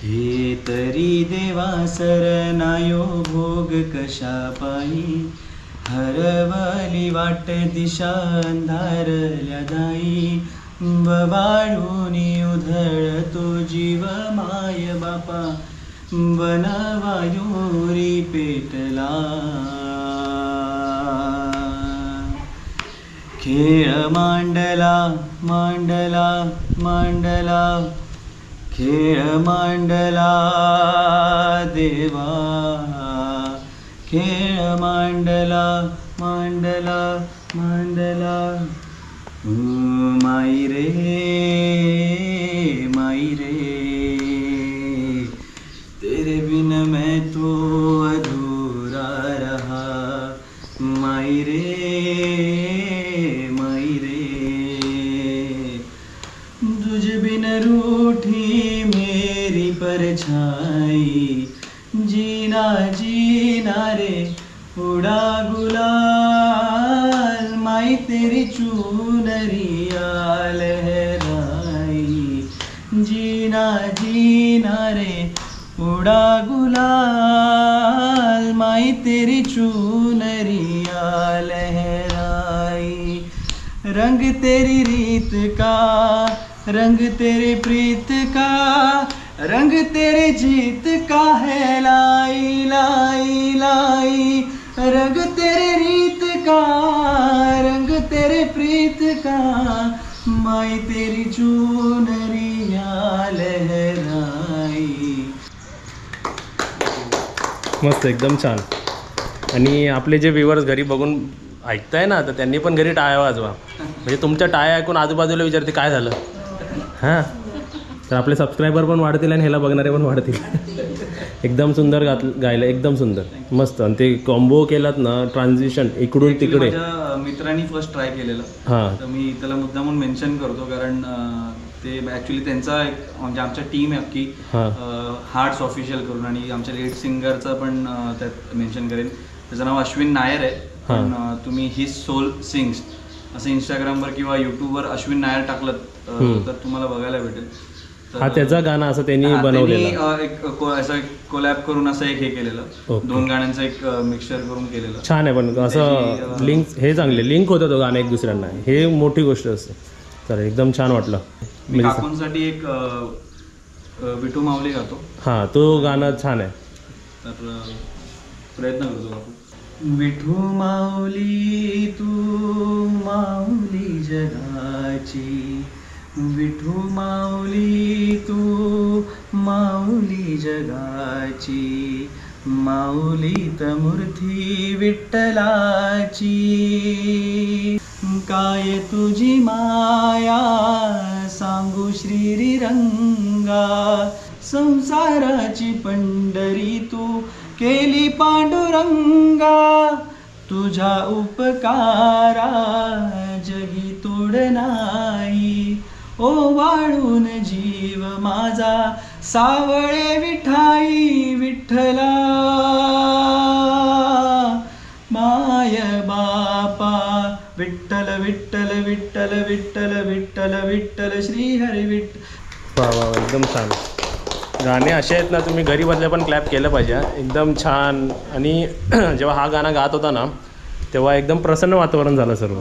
हे तरी देवा सरनायो भोग कशा पायी, हरवली वाट दिशा अंधारल्या दाई, वाळूनी उधळतो जीव माय बापा, वनवायुरी पेटला. खेळ मांडला मांडला मांडला, खेळ मांडला देवा, खेळ मांडला मांडला मांडला. माई रे माई रे, तेरे बिन मैं तो अधूरा रहा. माई रे माई रे, तुझ बिन रूठी मेरी परछाई, जीना जीना रे उड़ा गुलाल, माई तेरी चुनरिया लहराई, जीना जीना रे उड़ा गुलाल, माई तेरी चुनरिया लहराई. रंग तेरी रीत का, रंग तेरे प्रीत का, रंग तेरे जीत का है लाई लाई लाई. रंग तेरे रीत का, रंग तेरे प्रीत का, माई तेरी चुनरिया लहराई. मस्त, एकदम छान. आणि आपले जे व्ह्यूअर्स घरी बघून ऐकताय ना, तर त्यांनी पण घरी टाळ्या वाजवा. म्हणजे तुमच्या टाळ्या ऐकून आजूबाजूला विचारते काय झालं. हां, तर आपले सबस्क्रायबर पण वाढतील आणि ह्याला बघणारे पण वाढतील. एकदम सुंदर गायलं, एकदम सुंदर, मस्त. आणि ते कॉम्बो केलात ना, ट्रान्झिशन इकडून तिकडे. माझ्या मित्रांनी फर्स्ट ट्राय केलेलं. हां, तर मी त्याला मुद्दामून मेन्शन करतो, कारण ते ॲक्च्युली त्यांचा एक म्हणजे आमच्या टीम आहे अख्खी, हार्ट्स ऑफिशियल करून, आणि आमच्या लीड सिंगरचं पण त्यात मेन्शन करेन. त्याचं नाव अश्विन नायर आहे. पण तुम्ही हिज सोल सिंग्स असं इंस्टाग्रामवर किंवा यूट्यूबवर अश्विन नायर टाकलं तर तुम्हाला बघायला भेटेल. हा त्याचा गाणं असं त्यांनी बनवलेलं, एक असं कोलॅब करून असं एक हे केलेलं, 2 गाण्यांचं एक मिक्सचर करून केलेलं. छान आहे. पण असं लिंक हे चांगले लिंक होतं तो गाणं एक दुसऱ्यांना, हे मोठी गोष्ट असते. चालेल, एकदम छान वाटलं. मी काकूंसाठी एक विठू माऊली गातो. हां, तो गाणं छान आहे, तर प्रयत्न करतो काकू. विठू माऊली तू माऊली जगाची, विठू माऊली तू माऊली जगाची, माऊलीत मूर्ती विठ्ठलाची. काय तुझी माया सांगू श्रीरंगा, संसाराची पंढरी तू केली पांडुरंगा. तुझा उपकारा जगी तोड नाही, ओ वाळून जीव माझा सावळे विठाई. विठ्ठला माय बापा, विठ्ठल विठ्ठल विठ्ठल विठ्ठल विठ्ठल विठ्ठल श्री हरी विठ्ठल. वा वा, एकदम छान गाणे असे आहेत ना, तुम्ही घरी बसल्या पण क्लॅप केलं पाहिजे. एकदम छान. आणि जेव्हा हा गाणं गात होता ना, तेव्हा एकदम प्रसन्न वातावरण झालं सर्व.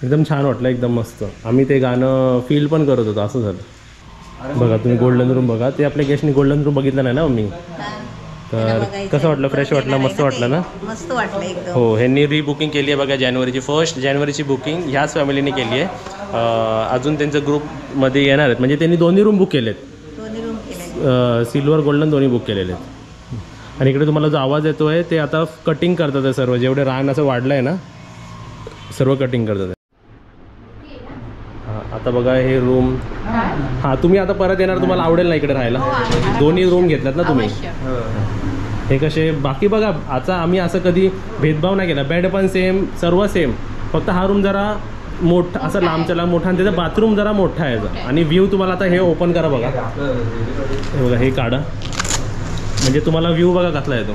एकदम छान वाटलं, एकदम मस्त. आम्ही ते गाणं फील पण करत होतो, असं झालं. बघा तुम्ही गोल्डन रूम बघा, ते आपल्या गेस्टनी गोल्डन रूम बघितलं नाही ना मी, तर कसं वाटलं? फ्रेश वाटलं, मस्त वाटलं ना? मस्त वाटलं एकदम. हो, ह्यांनी रीबुकिंग केली आहे बघा, जानेवारीची 1 जानेवारीची बुकिंग ह्याच फॅमिलीने केली आहे. अजून त्यांचं ग्रुपमध्ये येणार आहेत, म्हणजे त्यांनी 2 रूम बुक केले आहेत, सिल्वर गोल्डन दोन्ही बुक केलेले आहेत. आणि इकडे तुम्हाला जो आवाज येतो आहे ते आता कटिंग करतात आहे सर्व, जेवढे रान असं वाढलं आहे ना, सर्व कटिंग करतात आहे. हां, आता बघा हे रूम. हां, तुम्ही आता परत येणार, तुम्हाला आवडेल ना इकडे राहायला? दोन्ही रूम घेतल्यात ना तुम्ही? हे कसे बाकी बघा, आता आम्ही असं कधी भेदभाव नाही केला, बेड पण सेम, सर्व सेम. फक्त हा रूम जरा मोठा, असं लांबच्या लांब मोठा, आणि त्याचा बाथरूम जरा मोठा आहे. आणि व्ह्यू तुम्हाला आता हे ओपन करा बघा, हे बघा, हे काढा, म्हणजे तुम्हाला व्ह्यू बघा कसला येतो.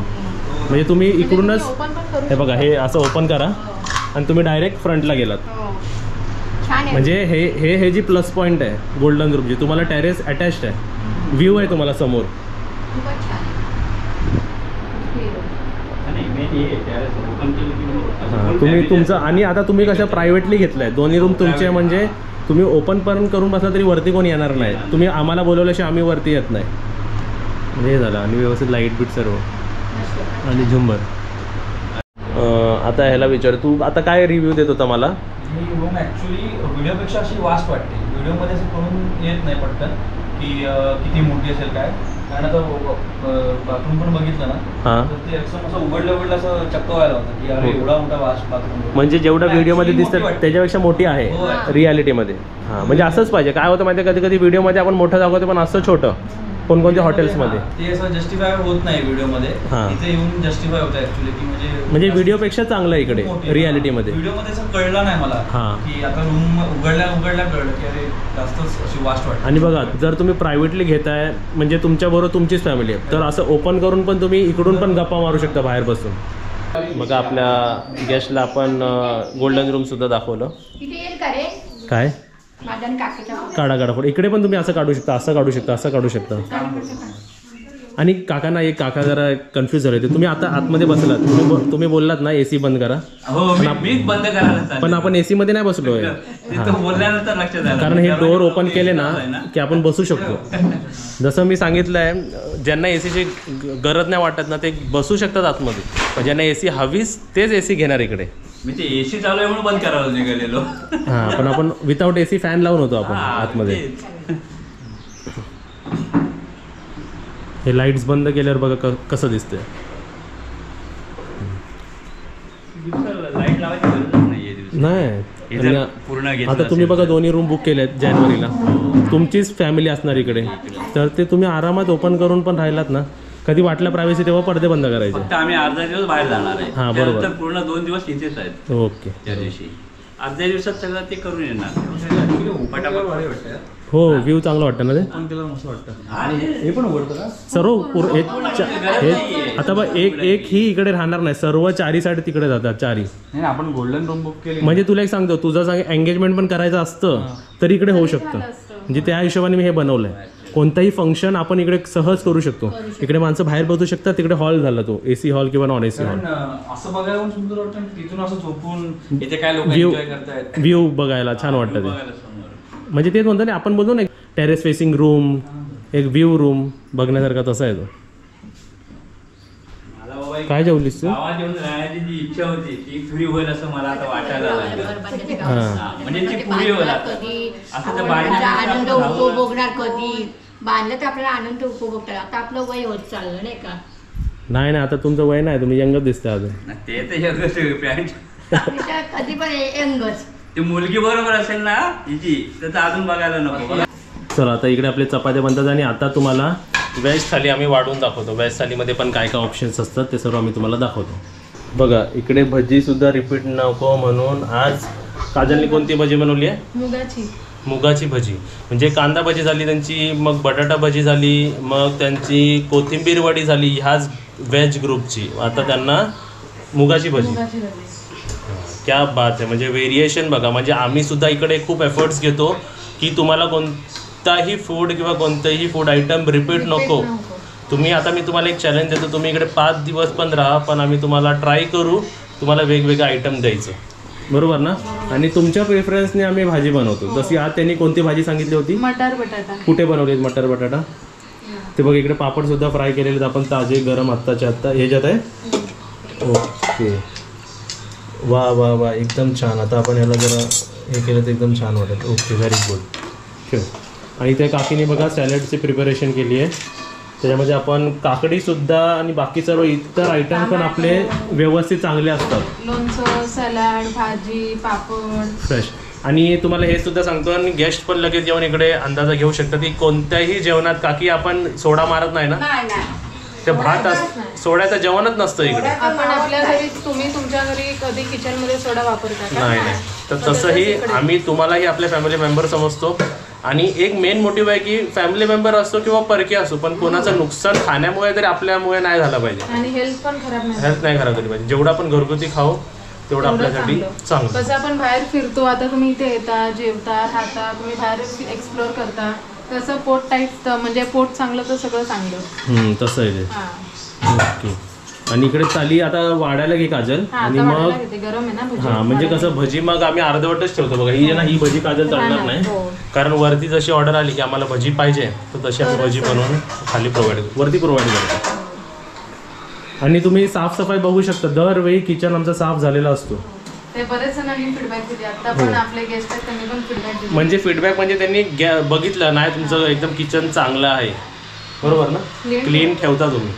म्हणजे तुम्ही इकडूनच हे बघा, हे असं ओपन करा आणि तुम्ही डायरेक्ट फ्रंटला गेलात. म्हणजे हे जी प्लस पॉईंट आहे गोल्डन ग्रुपची, तुम्हाला टेरेस अटॅच्ड आहे. व्ह्यू आहे तुम्हाला समोर. तुम्ही तुमचं आणि आता तुम्ही कसं प्रायव्हेटली घेतलंय, दोन्ही रूम तुमचे, म्हणजे तुम्ही ओपन पण करून बसला तरी वरती कोण येणार नाही. तुम्ही आम्हाला बोलवल्याशिवाय आम्ही वरती येत नाही. म्हणजे हे झालं. आणि व्यवस्थित लाईट बीट सर्व आणि झुंबर. आता ह्याला विचार, तू आता काय रिव्ह्यू देत होता मला? ही रूम ॲक्च्युली व्हिडिओपेक्षा अशी वास्ट वाटते. व्हिडिओमध्ये असं कळून येत नाही पटकन की किती मोठी असेल काय. कारण आता बाथरूम पण बघितलं ना, तर ते असं उघडलं असं चक्क व्हायला होतं की अरे एवढा मोठा वास्ट बाथरूम. म्हणजे जेवढा व्हिडिओमध्ये दिसतं त्याच्यापेक्षा मोठी आहे रियालिटीमध्ये. हां, म्हणजे असंच पाहिजे. काय होतं माहिती आहे, कधी कधी व्हिडिओमध्ये आपण मोठं दाखवतो पण असं छोटं कोणकोणत्या हॉटेल्समध्ये ते असं जस्टिफाय होत नाही व्हिडिओमध्ये. इथे येऊन जस्टिफाय होतं ॲक्च्युली की म्हणजे व्हिडिओपेक्षा चांगलं आहे इकडे रियालिटीमध्ये. व्हिडिओमध्ये असं कळलं नाही मला की आता रूम उघडल्या कळलं की अरे जास्तच अशी वास्ट वाटते. आणि बघा, जर तुम्ही प्रायव्हेटली घेताय म्हणजे तुमच्याबरोबर तुमचीच फॅमिली आहे, तर असं ओपन करून पण तुम्ही इकडून पण गप्पा मारू शकता बाहेर बसून. बघा, आपल्या गेस्टला आपण गोल्डन रूम सुद्धा दाखवलं. काय काढा फोटो. इकडे पण तुम्ही असं काढू शकता, असं काढू शकता, असं काढू शकता. आणि काकांना एक काका जरा कन्फ्यूज झाले होते. तुम्ही आता आतमध्ये बसलात, तुम्ही बोललात ना एसी बंद करा, पण आपण एसी मध्ये नाही बसलोय. कारण हे डोअर ओपन केले ना की आपण बसू शकतो. जसं मी सांगितलंय, ज्यांना एसीची गरज नाही वाटत ना ते बसू शकतात आतमध्ये, पण ज्यांना एसी हवीच तेच एसी घेणार इकडे. मी ते एसी चालू आहे म्हणून बंद करायला निघालेलो. हां, पण आपण विदाऊट एसी फॅन लावून होतो आपण आतमध्ये. हे लाईट्स बंद केल्यावर बघा कसं दिसतंय. लाईट लावायची गरज नाही. आता तुम्ही बघा, दोन्ही रूम बुक केले आहेत जानेवारीला. तुमचीच फॅमिली असणार इकडे, तर ते तुम्ही आरामात ओपन करून पण राहिलात ना, कधी वाटलं प्रायव्हसी तेव्हा पडदे बंद करायचे. आम्ही अर्धा दिवस बाहेर जाणार आहे. हां, बरोबर. पूर्ण 2 दिवस इथेच आहेत. ओके. त्या दिवशी अर्ध्या दिवसात सगळं ते करून येणार. हो, व्ह्यू चांगला वाटतं ना ते. मस्त वाटतं. हे पण उघडतं का सर्व आता बघ, एक ही इकडे राहणार नाही, सर्व चारी साईड तिकडे जातात. चारी नाही, आपण गोल्डन रूम बुक केली म्हणजे तुला एक सांगतो, तुझं एंगेजमेंट पण करायचं असतं तर इकडे होऊ शकतं. म्हणजे त्या हिशोबाने मी हे बनवलंय. कोणताही फंक्शन आपण इकडे सहज करू शकतो. इकडे माणसं बाहेर बसू शकतात, तिकडे हॉल झाला तो एसी हॉल किंवा नॉन एसी हॉल. असं बघायला सुंदर वाटतं. तिथून असं झोपून इथे काय लोक एन्जॉय करतायत, व्ह्यू बघायला छान वाटतं ते. म्हणजे तेच म्हणतो ना आपण बोलतो ना, टेरेस फेसिंग रूम, एक व्ह्यू रूम बघण्यासारखा तसा आहे तो. काय जेवलीस तू? गावात येऊन राहण्याची जी इच्छा होती ती पुरी होईल असं मला आता वाटायला लागलं. म्हणजे ती पुरी होईल असं तर आनंद उपभोगणार कधी बांधलं तर आपल्याला आनंद उपभोगता. आता आपलं वय होत चाललं नाही का? नाही, आता तुमचं वय नाही, तुम्ही यंगच दिसता अजून. ते तर यंगच कधी पण यंगच. ती मुलगी बरोबर असेल ना हिची तर अजून बघायला नको. चला, आता इकडे आपले चपात्या बनतात आणि आता तुम्हाला व्हेज थाली आम्ही वाढून दाखवतो. व्हेज थालीमध्ये पण काय काय ऑप्शन्स असतात ते सर्व आम्ही तुम्हाला दाखवतो. बघा, इकडे भजी सुद्धा रिपीट नको म्हणून आज काजलने कोणती भजी बनवली आहे? मुगाची भजी. म्हणजे कांदा भजी झाली त्यांची, मग बटाटा भजी झाली, मग त्यांची कोथिंबीर वडी झाली ह्याच व्हेज ग्रुपची. आता त्यांना मुगाची भजी. क्या बात आहे. म्हणजे व्हेरिएशन बघा. म्हणजे आम्ही सुद्धा इकडे खूप एफर्ट्स घेतो की तुम्हाला कोणताही फूड किंवा कोणतेही फूड आयटम रिपीट नको. तुम्ही आता मी तुम्हाला एक चॅलेंज देतो, तुम्ही इकडे 5 दिवस पण राहा, पण आम्ही तुम्हाला ट्राय करू तुम्हाला वेगवेगळे आयटम द्यायचं, बरोबर ना? आणि तुमच्या प्रेफरन्सने आम्ही भाजी बनवतो. जशी आज त्यांनी कोणती भाजी सांगितली होती? मटर बटाटा. कुठे बनवली मटर बटाटा? ते बघ, इकडे पापड सुद्धा फ्राय केलेले आपण ताजे गरम आत्ताच्या आत्ता ह्याच्यात आहे. ओके, वा वा वा, एकदम छान. आता आपण ह्याला जरा हे केलं तर एकदम छान वाटेल. Okay, very good. ठेव. आणि त्या काकीने बघा सॅलडची प्रिपरेशन केली आहे. त्याच्यामध्ये आपण काकडीसुद्धा आणि बाकी सर्व इतर आयटम पण आपले व्यवस्थित चांगले असतात. लोणचं, सॅलड, भाजी, पापड फ्रेश. आणि तुम्हाला हे सुद्धा सांगतो, आणि गेस्ट पण लगेच जेवण इकडे अंदाजा घेऊ शकतात की कोणत्याही जेवणात काकी आपण सोडा मारत नाही ना. ते भात सोड्याचं जेवणच नसतं इकडे. आपण आपल्या घरी, तुम्ही तुमच्या घरी कधी किचनमध्ये सोडा वापरता? नाही. तर तसंही आम्ही तुम्हालाही आपल्या फॅमिली मेंबर समजतो. आणि एक मेन मोटिव्ह आहे की फॅमिली मेंबर असतो किंवा परके असो, पण कोणाचं नुकसान खाण्यामुळे तरी आपल्यामुळे नाही झालं पाहिजे. आणि हेल्थ पण खराब नाही, हेल्थ नाही खराब झाली पाहिजे. जेवढं आपण घरगुती खाऊ तेवढं आपल्यासाठी चांगलं. कसं आपण बाहेर फिरतो, आता तुम्ही इथे येता, जेवता, राहता, तुम्ही बाहेर एक्सप्लोर करता, तसं पोट टाईट म्हणजे पोट चांगलं तर सगळं चांगलं. तसं आहे ते. हां ओके. आणि इकडे थाली आता वाढायला घे काजल. आणि मग गरम आहे ना भजी. हा म्हणजे कसं भजी मग आम्ही अर्धवटच ठेवतो बघा. ही ना ही भजी काजल चालणार नाही, कारण वरती जशी ऑर्डर आली की आम्हाला भजी पाहिजे तर तशी आम्ही भजी बनवून खाली वरती प्रोव्हाइड करतो. आणि तुम्ही साफसफाई बघू शकता, दरवेळी किचन आमचा साफ झालेला असतो. ते बरेच जणांनी फीडबॅक दिले. आता पण आपले गेस्ट आहेत त्यांनी पण फीडबॅक दिले. म्हणजे फीडबॅक म्हणजे त्यांनी बघितलं नाही तुमचं एकदम किचन चांगलं आहे, बरोबर ना, क्लीन ठेवता तुम्ही.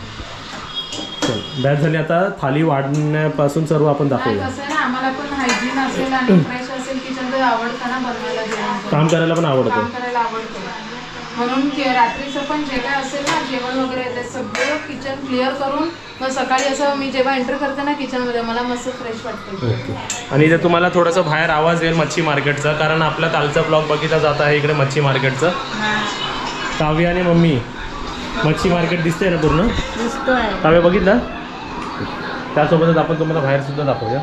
बॅच झाली. आता थाली वाढण्यापासून सर्व आपण दाखवूया. कसं आहे ना, आम्हाला पण हायजीन असेल आणि फ्रेश असेल किचन तर आवडतं ना बनवायला, जेवण काम करायला पण आवडतं. काम करायला आवडतं. म्हणून रात्रीचं पण जे काय असेल ना जेवण वगैरे ते सगळं किचन क्लिअर करून मग सकाळी असं मी जेव्हा एंटर करते ना किचनमध्ये मला मस्त फ्रेश वाटतं. ओके. आणि इथे तुम्हाला थोडंसं बाहेर आवाज येईल मच्छी मार्केटचा, कारण आपला कालचा ब्लॉग बघितला जात आहे इकडे मच्छी मार्केटचं. काव्या आणि मम्मी मच्छी मार्केट दिसतंय ना पूर्ण? दिसतोय. काव्या बघितलं? त्यासोबतच आपण तुम्हाला बाहेर सुद्धा दाखवूया.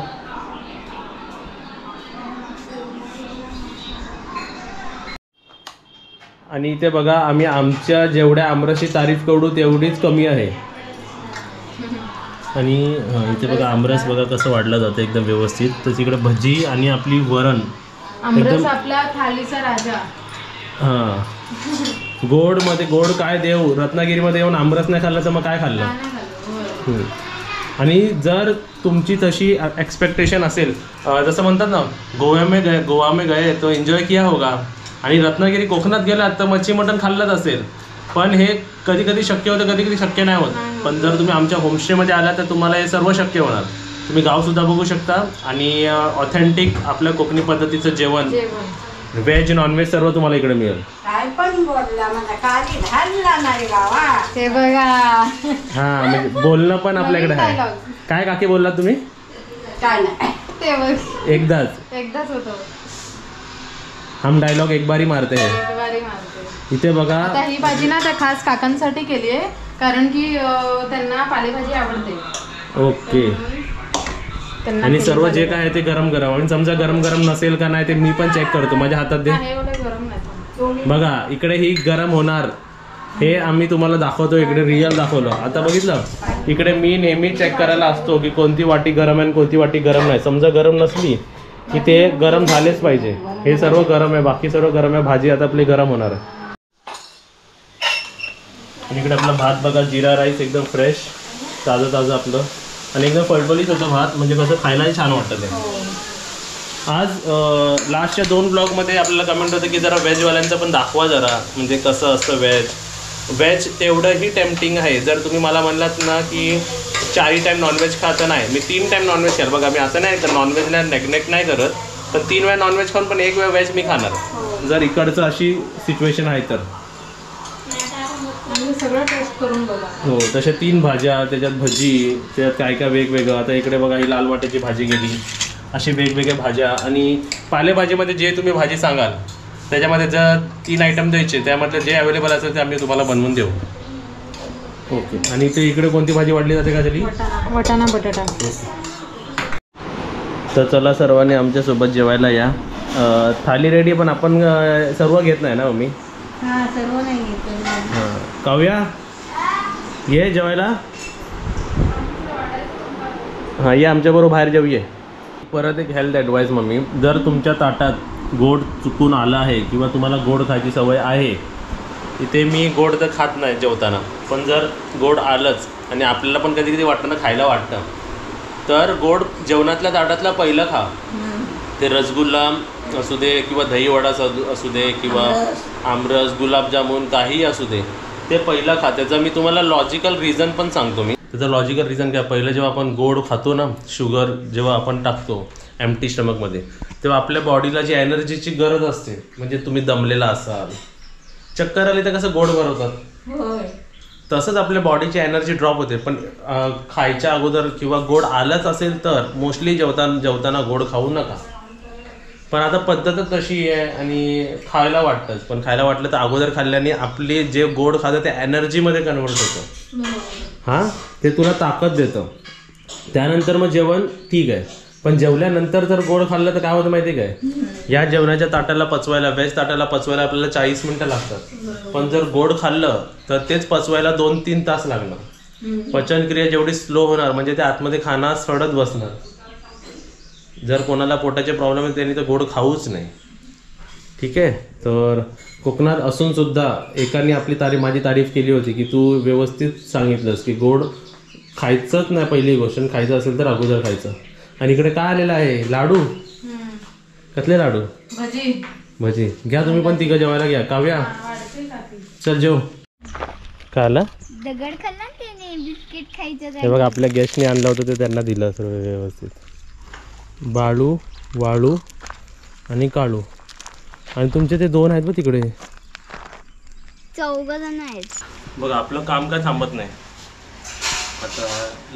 आणि इथे बघा आम्ही आमच्या जेवढ्या आमरसची तारीफ करू तेवढीच कमी आहे. आणि इथे बघा आमरस बघा कसं वाढलं जातं एकदम व्यवस्थित. तर तिकडे भजी आणि आपली वरण आमरस आपला थालीचा राजा. हां, गोडमध्ये गोड काय देऊ, रत्नागिरीमध्ये येऊन आमरस नाही खाल्ला तर मग काय खाल्लं. आणि जर तुमची तशी एक्सपेक्टेशन असेल, जसं म्हणतात ना गोवा में गए तो एन्जॉय किया होगा, आणि रत्नागिरी कोकणात गेलात तर मच्छी मटण खाल्लंच असेल. पण हे कधी कधी शक्य होतं, कधी कधी शक्य नाही होत. पण जर तुम्ही आमच्या होमस्टेमध्ये आला तर तुम्हाला हे सर्व शक्य होणार. तुम्ही गावसुद्धा बघू शकता आणि ऑथेंटिक आपल्या कोकणी पद्धतीचं जेवण, व्हेज नॉनव्हेज सर्व तुम्हाला इकडे मिळेल. काय पण बोलला मला काली घालला नाही बाबा. ते बघा. हां, म्हणजे बोलणं पण आपल्याकडे आहे. काय काकी बोललात तुम्ही? काय नाही ते बघ एकदाच होतं. हम डायलॉग एक बारी मारते हैं. एक बारी मारते. इथे बघा आता ही भाजी ना त्या खास काकांसाठी केली आहे, कारण की त्यांना पालेभाजी आवडते. ओके. आणि सर्व जे काय आहे ते गरम गरम. आणि समजा गरम गरम नसेल का नाही ते मी पण चेक करतो. माझ्या हातात दे. बघा इकडे ही गरम होणार, हे आम्ही तुम्हाला दाखवतो. इकडे रिअल दाखवलं. आता बघितलं, इकडे मी नेहमी चेक करायला असतो की कोणती वाटी गरम आहे आणि कोणती वाटी गरम नाही. समजा गरम नसली की ते गरम झालेच पाहिजे. हे सर्व गरम आहे, बाकी सर्व गरम आहे. भाजी आता आपली गरम होणार आहे. आणि इकडे आपला भात बघा, जिरा राईस एकदम फ्रेश, ताजं आपलं, आणि एकदम फळफळीत होतं भात. म्हणजे कसं खायलाही छान वाटतं ते. आज लास्टच्या 2 ब्लॉगमध्ये आपल्याला कमेंट होतं की जरा व्हेजवाल्यांचं पण दाखवा जरा, म्हणजे कसं असतं व्हेज तेवढंही टेम्पटिंग आहे. जर तुम्ही मला म्हणलात ना की 4 टाईम नॉनव्हेज खातं, नाही मी 3 टाईम नॉनव्हेज खाल. बघा मी असं नाही तर नॉनव्हेजला नेग्लेक्ट नाही करत, पण 3 वेळा नॉनव्हेज खाऊन पण 1 वेळा व्हेज मी खाणार, जर इकडचं अशी सिच्युएशन आहे तर. सगळं टेस्ट करून बघा. हो, तशा 3 भाज्या, त्याच्यात भजी, त्याच्यात काय काय वेगवेगळं. आता इकडे बघा ही लाल वाटाची भाजी गेली, अशी वेगवेगळ्या भाज्या. आणि पालेभाजीमध्ये जे तुम्ही भाजी सांगाल त्याच्यामध्ये जर 3 आयटम द्यायचे, त्यामधलं जे अवेलेबल असेल ते आम्ही तुम्हाला बनवून देऊ. ओके. आणि ते इकडे कोणती भाजी वाढली जाते का तरी? वटाणा बटाटा. तर चला सर्वांनी आमच्यासोबत जेवायला या. थाली रेडी, पण आपण सर्व घेत नाही ना मम्मी? हा, सर्व नाही घेत. हां. काव्या ये जेवायला. हां, ये आमच्याबरोबर बाहेर जेवूये. परत एक हेल्थ ॲडवाईस मम्मी, जर तुमच्या ताटात गोड चुकून आला आहे किंवा तुम्हाला गोड खायची सवय आहे, इथे मी गोड तर खात नाही जेवताना, पण जर गोड आलंच आणि आपल्याला पण कधी कधी वाटतं ना खायला वाटतं, तर गोड जेवणातल्या ताटातला पहिलं खा. ते रसगुल्ला असू दे किंवा दहीवडा असू दे किंवा आमरस, गुलाबजामुन, काहीही असू दे, ते पहिलं खा. त्याचं मी तुम्हाला लॉजिकल रिझन पण सांगतो. मी त्याचं लॉजिकल रिझन काय, पहिलं जेव्हा आपण गोड खातो ना, शुगर जेव्हा आपण टाकतो एम्प्टी स्टमकमध्ये, तेव्हा आपल्या बॉडीला जी एनर्जीची गरज असते, म्हणजे तुम्ही दमलेला असाल, चक्कर आली तर कसं गोड भरवतात, तसंच आपल्या बॉडीची एनर्जी ड्रॉप होते. पण खायच्या अगोदर किंवा गोड आलंच असेल तर मोस्टली जेवताना गोड खाऊ नका. पण आता पद्धतच तशी आहे आणि खायला वाटतंच, पण खायला वाटलं तर अगोदर खाल्ल्याने आपले जे गोड खातं ते एनर्जीमध्ये कन्वर्ट होतं. हां, ते तुला ताकद देतं. त्यानंतर मग जेवण ठीक आहे, पण जेवल्यानंतर जर गोड खाल्लं तर काय होतं माहिती काय, या जेवणाच्या ताटाला पचवायला, व्हेज ताटाला पचवायला आपल्याला 40 मिनिटं लागतात. पण जर गोड खाल्लं तर तेच पचवायला 2-3 तास लागणार. पचनक्रिया जेवढी स्लो होणार म्हणजे ते आतमध्ये खाना सडत बसणार. जर कोणाला पोटाचे प्रॉब्लेम आहे त्यांनी तर गोड खाऊच नाही. ठीक आहे. तर कोकणात असून सुद्धा एकाने आपली माझी तारीफ केली होती की तू व्यवस्थित सांगितलंस की गोड खायचंच नाही. पहिली गोष्ट, खायचं असेल तर अगोदर खायचं. आणि इकडे काय आलेलं आहे, लाडू. कसले लाडू? भजी. घ्या तुम्ही पण तिघं जेवायला घ्या. काव्या चल जेव. काय आलं? दगड खाल्ला त्याने, बिस्किट खायचं. हे बघ आपल्या गेस्टने आणलं होतं ते त्यांना दिलं सर्व व्यवस्थित. बाळू, वाळू आणि काळू. आणि तुमचे ते 2 आहेत बघ तिकडे. 4 जण आहेत. बघ आपलं काम काय थांबत नाही. आता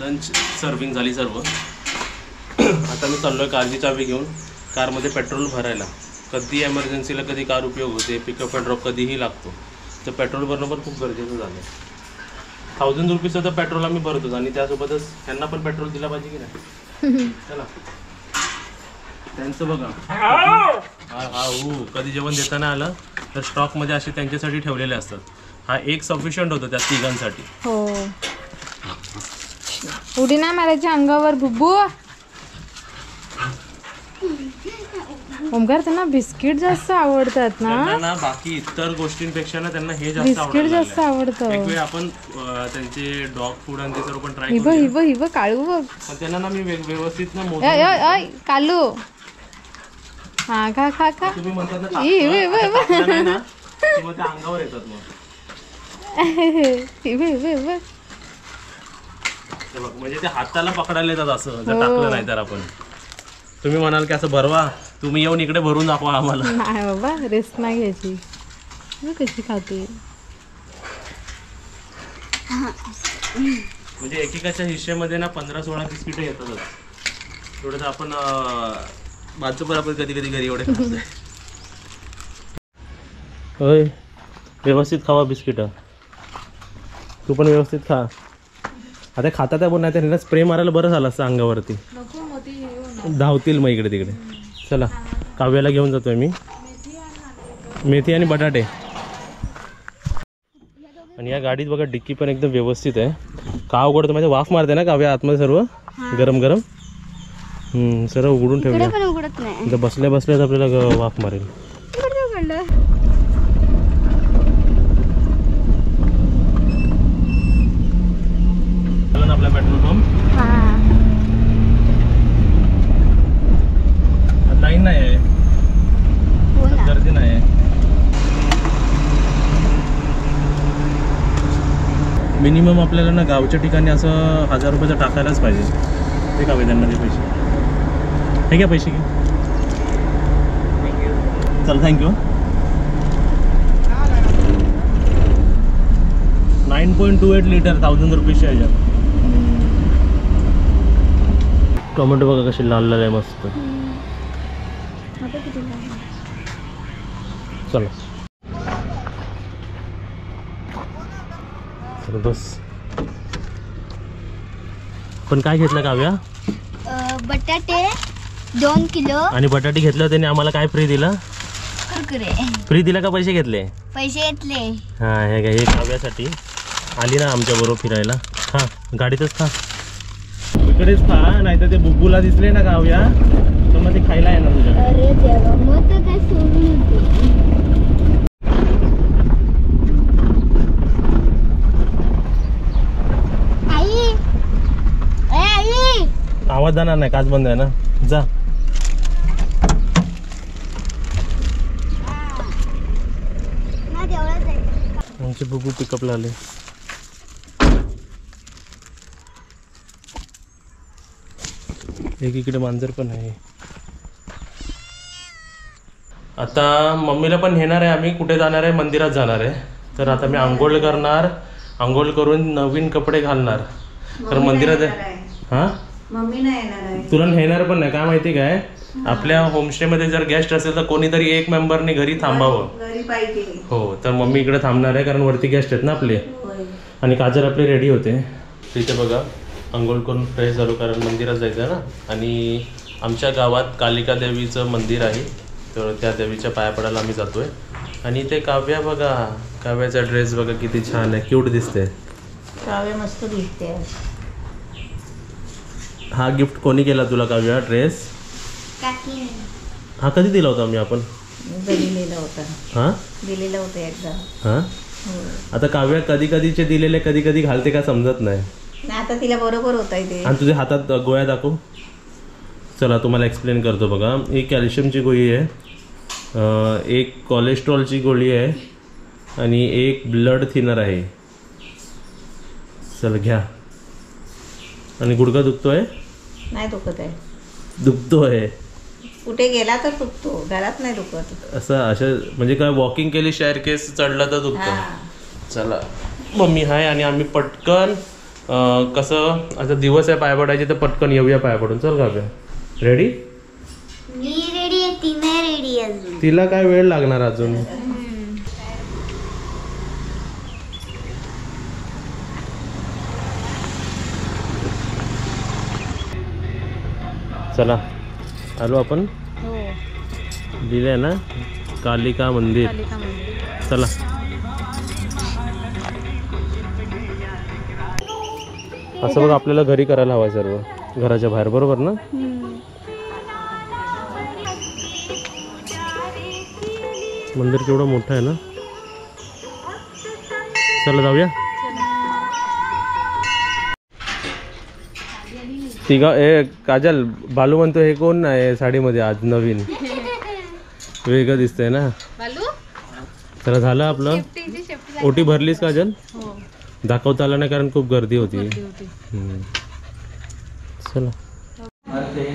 लंच सर्विंग झाली सर्व. आता मी चाललोय कारची चावी घेऊन कारमध्ये पेट्रोल भरायला. कधी एमर्जन्सीला कधी कार उपयोग होते, पिकअप अँड ड्रॉप कधीही लागतो. तर पेट्रोल भरणं पण खूप गरजेचं झालं. 1000 रुपीचं तर पेट्रोल आम्ही भरतोच आणि त्यासोबतच त्यांना पण पेट्रोल दिला पाहिजे की नाही. चला त्यांचं बघा. कधी जेवण देताना आलं तर स्टॉकमध्ये असे त्यांच्यासाठी ठेवलेले असतात. हा एक सफिशियंट होतं त्या तिघांसाठी. हो, उडी नाही मारायची अंगावर बुब्बू. ओमकार त्यांना बिस्किट जास्त आवडतात ना. बाकी इतर गोष्टींपेक्षा ना त्यांना हे जास्त बिस्किट जास्त आवडतं. एक वेळ आपण त्यांचे डॉग फूड आणि ते सर्व पण ट्राय हिब काळू बघ. पण त्यांना ना मी व्यवस्थित ना कालू. हा खा खा खा. तुम्ही म्हणतात ना नाही ना, मग त्या अंगावर येतात. मग म्हणजे ते हाताला पकडायला येतात असं जर टाकलं नाही तर. आपण तुम्ही म्हणाल की असं भरवा, तुम्ही येऊन इकडे भरून दाखवा आम्हाला. नाही बाबा, रिस्क नाही घ्यायची. कशी खाते म्हणजे एकेकाच्या हिश्श्यामध्ये ना 15-16 बिस्किट येतातच. थोडं तर आपण बाजू पर आपण कधी कधी घरी एवढे खातोय. होय, व्यवस्थित खावा बिस्किट. तू पण व्यवस्थित खा. आता खाता त्या पण नाही त्यांना स्प्रे मारायला बरं झालं असतं अंगावरती. धावतील मग इकडे तिकडे. चला काव्याला घेऊन जातोय मी. मेथी आणि बटाटे. आणि या गाडीत बघा डिक्की पण एकदम व्यवस्थित आहे. का उघडतं म्हणजे वाफ मारते ना काव्या आतमध्ये सर्व गरम गरम. सर्व उघडून ठेवलं. बसल्या बसल्याच आपल्याला वाफ मारेल. आपला पेट्रोल पंप. लाईन नाही आहे, गर्दी नाही आहे. मिनिमम आपल्याला ना गावच्या ठिकाणी असं 1000 रुपयाचं टाकायलाच पाहिजे. ते का त्यांना ते पैसे हे घ्या, पैसे घे. चल थँक्यू. 9.28 लिटर 1000 रुपीची आहे. टोमॅटो बघा कशी लाल लाल आहे मस्त. चला बस. पण काय घेतलं काव्या? बटाटे 2 किलो. आणि बटाटे घेतलं त्याने आम्हाला काय फ्री दिलं? कुरकुरे. फ्री दिला का पैसे घेतले? पैसे घेतले. हा हे काव्यासाठी आली ना आमच्या बरोबर फिरायला. खा गाडीतच खा. इकडेच खा, नाही तर ते बुब्बूला दिसले ना काव्या तर मग ते खायला येणार तुझ्या. अरे देवा, मग तर काय सोडून होते. आवाज जाणार नाही, काच बंद आहे ना. जा. आमचे बुब्बू पिकअपला आले. एक इकडे मांजर पण आहे. आता मम्मीला पण नेणार आहे आम्ही. कुठे जाणार आहे? मंदिरात जाणार आहे. तर आता मी आंघोळ करणार, आंघोळ करून नवीन कपडे घालणार. तर मंदिरात हां मम्मी नाही येणार आहे. तुला नेणार पण नाही. काय माहिती काय, आपल्या होमस्टेमध्ये जर गेस्ट असेल तर कोणीतरी एक मेंबरने घरी थांबावं. घरी पाहिजे. हो, तर मम्मी इकडे थांबणार आहे कारण वरती गेस्ट आहेत ना आपले. आणि काजल आपले रेडी होते. तिथे बघा आंघोळ करून फ्रेश झालो कारण मंदिरात जायचं आहे ना. आणि आमच्या गावात कालिका देवीचं मंदिर आहे, तर त्या देवीच्या पाया पडायला आम्ही जातोय. आणि ते काव्या बघा, काव्याचा ड्रेस बघा किती छान आहे, क्यूट दिसते. काव्य मस्त दिसते. हा गिफ्ट कोणी केला तुला काव्या ड्रेस? काकी हा कधी दिला होता मी आपण? दिलेला होता. हां दिलेला होता एकदा. हां आता काव्या कधी कधीचे दिलेले कधी कधी घालते का समजत नाही. आता तिला बरोबर होत आहे ते. आणि तुझ्या हातात गोळ्या दाखव. चला तुम्हाला एक्सप्लेन करतो बघा. एक कॅल्शियमची गोळी आहे, एक कोलेस्ट्रॉलची गोळी आहे आणि एक ब्लड थिनर आहे. चल घ्या. आणि गुडघा दुखतोय? नाही दुखत आहे. दुखतोय. कुठे गेला तर दुखतो, घरात नाही दुखत. असं म्हणजे काय वॉकिंग केली शेअर केस चढला तर दुखतो. चला मम्मी हाय आणि आम्ही पटकन कसं आता दिवस आहे पाय पडायचे तर पटकन येऊया पाय पडून. चल का रेडी? मी रेडी आहे, ती नाही रेडी अजून. तिला काय वेळ लागणार अजून. चला आलो आपण. दिले ना कालिका मंदिर. चला असं बघ आपल्याला घरी करायला हवं सर्व, घराच्या बाहेर, बरोबर ना? मंदिर केवढं मोठं आहे ना. चला जाऊया. तिघा ए काजल, बालू म्हणतो हे कोण आहे साडीमध्ये आज नवीन, वेगळं दिसतंय ना. चला झालं आपलं. ओटी भरलीस काजल? दाखवता आलं नाही कारण खूप गर्दी होती. चला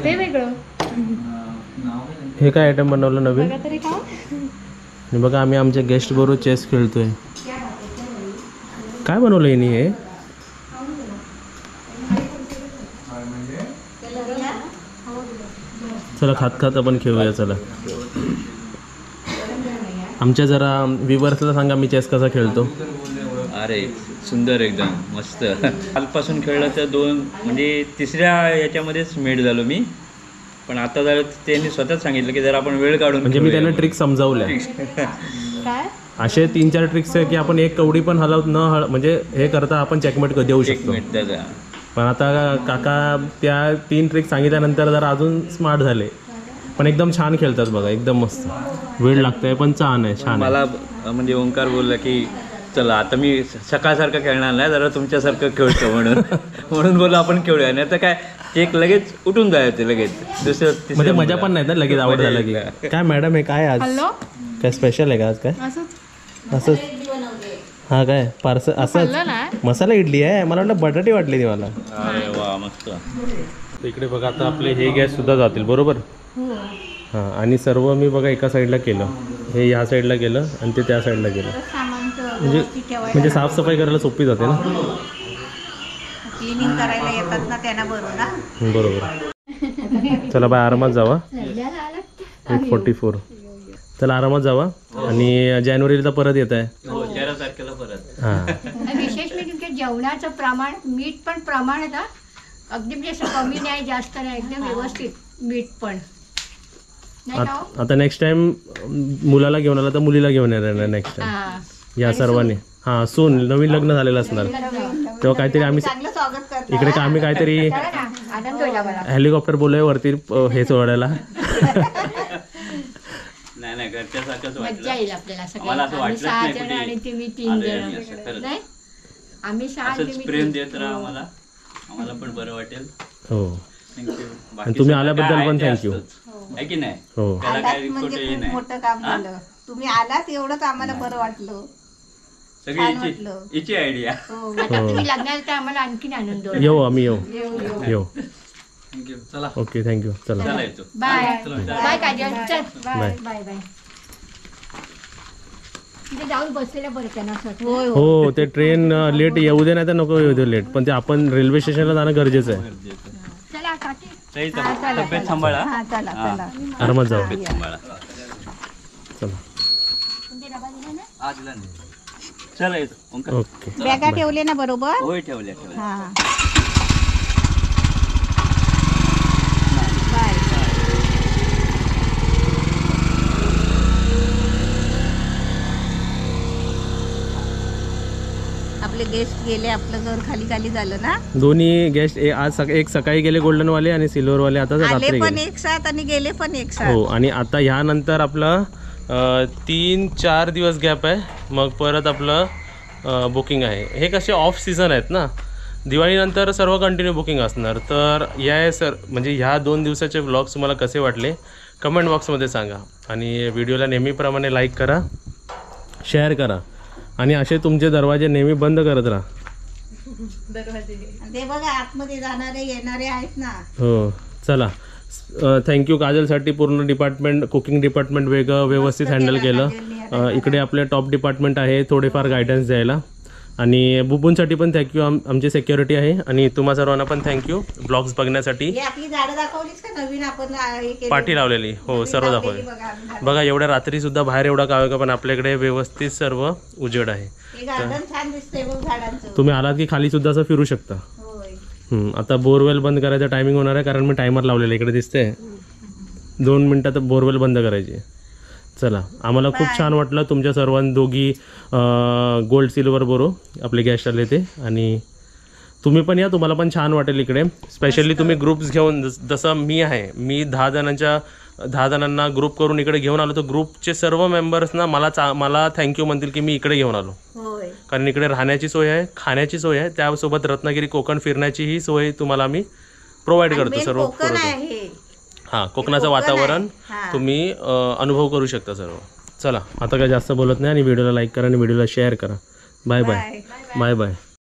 ते वेगळं. हे काय आयटम बनवलं नवीन? आणि बघा आम्ही आमच्या गेस्ट बरोबर चेस खेळतोय. काय बनवलं हिने हे? चला खात खात आपण खेळूया. चला आमच्या जरा व्ह्यूअर्सला सांगा मी चेस कसा खेळतो. अरे सुंदर, एकदम मस्त. कालपासून खेळलं तर म्हणजे तिसऱ्या याच्यामध्येच मेड झालो मी. पण आता जर त्यांनी स्वतःच सांगितलं की जर आपण वेळ काढून म्हणजे मी त्यांना ट्रिक समजावल्या. असे 3-4 ट्रिक्स आहे की आपण एक कवडी पण म्हणजे हे करता आपण चेकमेट देऊ शकतो. पण आता काका त्या 3 ट्रिक सांगितल्यानंतर जरा अजून स्मार्ट झाले. पण एकदम छान खेळतात बघा, एकदम मस्त. वेळ लागतोय पण छान आहे, छान. मला म्हणजे ओंकार बोलला की चला आता मी सकाळसारखं खेळणार नाही, जरा तुमच्यासारखं खेळतो म्हणून बोललो आपण खेळूया. नाही तर काय एक लगेच उठून जायचं लगेच दुसरं. म्हणजे मजा पण नाही ना लगेच आवड झालं की. काय मॅडम हे काय आज काय स्पेशल आहे का आज? काय असं? हा काय पार्सल असं मसाला इडली आहे? मला वाटलं बटाटी वाटली ती मला. अरे वा मस्त. इकडे बघा आता आपले हे गॅस सुद्धा जातील, बरोबर? हां. आणि सर्व मी बघा एका साईडला केलं, हे ह्या साईडला केलं आणि ते त्या साईडला केलं. म्हणजे साफसफाई करायला सोपी जाते ना. क्लिनिंग करायला येतात ना त्यांना बरोबर. बरोबर. चला बाय आरामात जावा. 8:44. चला आरामात जावा. आणि जानेवारीला परत येत आहे. 11 तारखेला परत. हां. विशेष म्हणजे तुमच्या जेवणाचं प्रमाण, मीठ पण प्रमाण आहे ना, अगदी म्हणजे असं कमी नाही जास्त नाही, एकदम व्यवस्थित मीठ पण. आता नेक्स्ट टाइम मुलाला घेऊन आला तर मुलीला घेऊन येणार नेक्स्ट टाइम या सर्वांनी. हां सून नवीन लग्न झालेलं असणार तेव्हा काहीतरी आम्ही इकडे का आम्ही काहीतरी हेलिकॉप्टर बोलूया वरती हे सोडायला. नाही घरच्यासारखंच मज्जा येईल आपल्याला. मला असं वाटलं 6 जण आणि तुम्ही 3 जण नाही. आम्ही 6 प्रेम देत राहा आम्हाला पण बरं वाटेल. हो आणि तुम्ही आल्याबद्दल पण थँक्यू. आहे की नाही? हो म्हणजे खूप मोठं काम झालं. तुम्ही आलात एवढंच आम्हाला बरं वाटलं. सगळी हिची आयडिया. तुम्ही लग्नाला तर आम्हाला आणखीन आनंद होईल. येऊ आम्ही येऊ. थँक्यू. चला ओके थँक्यू. चला येतो. Bye bye Kajal. चल बाय बाय बाय. तिथे जाऊन बसलेल्या बरं त्यांना. हो ते ट्रेन लेट येऊ दे नाही तर नको येऊ दे लेट, पण ते आपण रेल्वे स्टेशनला जाणं गरजेचं आहे. चला काकी. तब्येत सांभाळा. आरामात जाऊ. सांभाळा. चला चला येतो. ओके. बॅगा ठेवले ना बरोबर? होय ठेवल्या. बाय. आपले गेस्ट गेले, आपलं घर खाली खाली झालं ना. दोन्ही गेस्ट आज एक सकाळी गेले गोल्डनवाले आणि सिल्वरवाले आता आले रात्री पण गेले. एक साथ आणि गेले पण एक साथ. हो आणि आता ह्यानंतर आपलं 3-4 दिवस गॅप आहे, मग परत आपलं बुकिंग आहे. हे कसे ऑफ सीझन आहेत ना, दिवाळीनंतर सर्व कंटिन्यू बुकिंग असणार. तर या म्हणजे ह्या 2 दिवसाचे व्लॉग्स तुम्हाला कसे वाटले कमेंट बॉक्समध्ये सांगा आणि व्हिडिओला नेहमीप्रमाणे लाईक करा, शेअर करा आणि असे तुमचे दरवाजे नेहमी बंद करत राहा. ते बघा आतमध्ये जाणारे येणारे आहेत ना. हो चला, थँक्यू काजलसाठी. पूर्ण डिपार्टमेंट, कुकिंग डिपार्टमेंट वेगळं व्यवस्थित हँडल केलं. इकडे आपले टॉप डिपार्टमेंट आहे थोडेफार गायडन्स द्यायला. आणि बुबूंसाठी पण थँक्यू, आमची सिक्युरिटी आहे. आणि तुम्हा सर्वांना पण थँक्यू ब्लॉग्स बघण्यासाठी. आपली झाडं दाखवलीच का नवीन आपण पाठी लावलेली. हो सर्व दाखवली. बघा एवढ्या रात्री सुद्धा बाहेर एवढा का पण आपल्याकडे व्यवस्थित सर्व उजेड आहे. छान दिसतंय बघ झाडांचं. तुम्ही आलात की खाली सुद्धा असं फिरू शकता. आता बोरवेल बंद करायचा टायमिंग होणार आहे कारण मी टायमर लावलेला इकडे दिसते. 2 मिनटात बोरवेल बंद करायची. चला, आम्हाला खूप छान वाटलं तुमच्या सर्वांनी दोघी गोल्ड सिल्वर बोरो आपले गेस्ट आले ते. आणि तुम्ही पण या, तुम्हाला पण छान वाटेल इकडे. स्पेशली तुम्ही ग्रुप्स घेऊन, जसं मी आहे, मी 10 जणांना ग्रुप करून इकडे घेऊन आलो. तर ग्रुपचे सर्व मेंबर्स ना मला थँक्यू म्हणतील की मी इकडे घेऊन आलो. कारण इकडे राहण्याची सोय आहे, खाण्याची सोय आहे, त्यासोबत रत्नागिरी कोकण फिरण्याचीही सोय तुम्हाला आम्ही प्रोव्हाइड करतो. सर्व हां, कोकणाचं वातावरण तुम्ही अनुभव करू शकता सर्व. चला आता काय जास्त बोलत नाही आणि व्हिडिओला लाईक करा आणि व्हिडिओला शेअर करा. Bye bye. Bye bye.